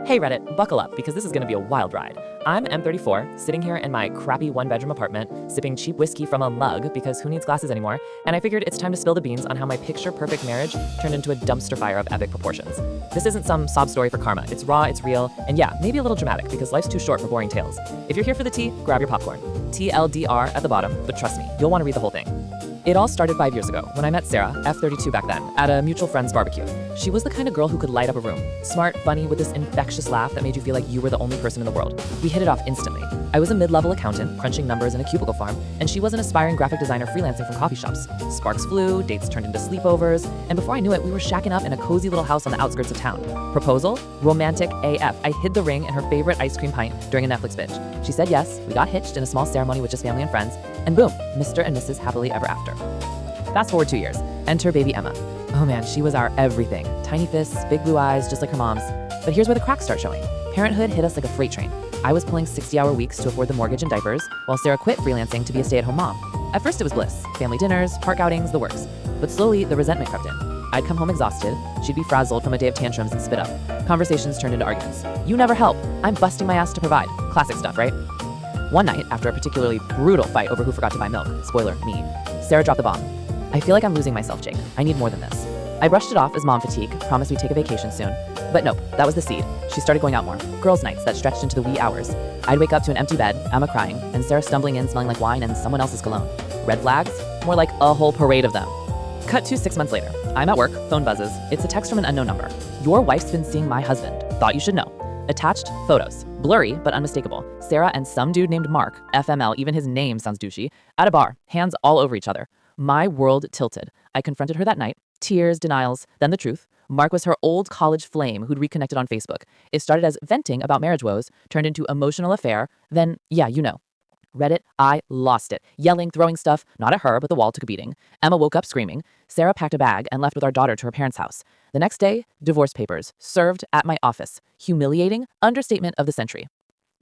Hey Reddit, buckle up because this is going to be a wild ride. I'm M34, sitting here in my crappy one-bedroom apartment, sipping cheap whiskey from a mug because who needs glasses anymore, and I figured it's time to spill the beans on how my picture-perfect marriage turned into a dumpster fire of epic proportions. This isn't some sob story for karma. It's raw, it's real, and yeah, maybe a little dramatic because life's too short for boring tales. If you're here for the tea, grab your popcorn. TLDR at the bottom, but trust me, you'll want to read the whole thing. It all started 5 years ago when I met Sarah, F32 back then, at a mutual friend's barbecue. She was the kind of girl who could light up a room. Smart, funny, with this infectious laugh that made you feel like you were the only person in the world. We hit it off instantly. I was a mid-level accountant, crunching numbers in a cubicle farm, and she was an aspiring graphic designer freelancing from coffee shops. Sparks flew, dates turned into sleepovers, and before I knew it, we were shacking up in a cozy little house on the outskirts of town. Proposal? Romantic AF. I hid the ring in her favorite ice cream pint during a Netflix binge. She said yes, we got hitched in a small ceremony with just family and friends, and boom, Mr. and Mrs. Happily Ever After. Fast forward 2 years. Enter baby Emma. Oh man, she was our everything. Tiny fists, big blue eyes, just like her mom's. But here's where the cracks start showing. Parenthood hit us like a freight train. I was pulling 60-hour weeks to afford the mortgage and diapers, while Sarah quit freelancing to be a stay-at-home mom. At first it was bliss. Family dinners, park outings, the works. But slowly, the resentment crept in. I'd come home exhausted. She'd be frazzled from a day of tantrums and spit up. Conversations turned into arguments. You never help. I'm busting my ass to provide. Classic stuff, right? One night, after a particularly brutal fight over who forgot to buy milk, spoiler, me, Sarah dropped the bomb. I feel like I'm losing myself, Jake. I need more than this. I brushed it off as mom fatigue, promised we'd take a vacation soon. But nope, that was the seed. She started going out more. Girls' nights that stretched into the wee hours. I'd wake up to an empty bed, Emma crying, and Sarah stumbling in smelling like wine and someone else's cologne. Red flags? More like a whole parade of them. Cut to 6 months later. I'm at work, phone buzzes. It's a text from an unknown number. Your wife's been seeing my husband. Thought you should know. Attached, photos. Blurry, but unmistakable. Sarah and some dude named Mark, FML, even his name sounds douchey, at a bar, hands all over each other. My world tilted. I confronted her that night. Tears, denials, then the truth. Mark was her old college flame who'd reconnected on Facebook. It started as venting about marriage woes, turned into emotional affair, then, yeah, you know. Reddit, I lost it. Yelling, throwing stuff, not at her, but the wall took a beating. Emma woke up screaming. Sarah packed a bag and left with our daughter to her parents' house. The next day, divorce papers, served at my office. Humiliating, understatement of the century.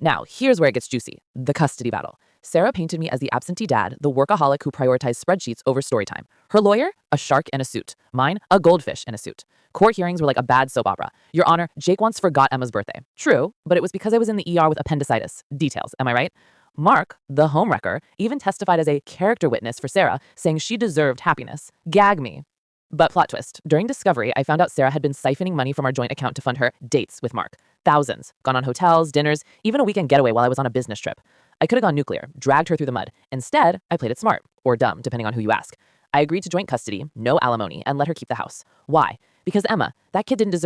Now, here's where it gets juicy. The custody battle. Sarah painted me as the absentee dad, the workaholic who prioritized spreadsheets over story time. Her lawyer, a shark in a suit. Mine, a goldfish in a suit. Court hearings were like a bad soap opera. Your Honor, Jake once forgot Emma's birthday. True, but it was because I was in the ER with appendicitis. Details, am I right? Mark, the homewrecker, even testified as a character witness for Sarah, saying she deserved happiness. Gag me. But plot twist, during discovery, I found out Sarah had been siphoning money from our joint account to fund her dates with Mark. Thousands. Gone on hotels, dinners, even a weekend getaway while I was on a business trip. I could have gone nuclear, dragged her through the mud. Instead, I played it smart, or dumb, depending on who you ask. I agreed to joint custody, no alimony, and let her keep the house. Why? Because Emma, that kid didn't deserve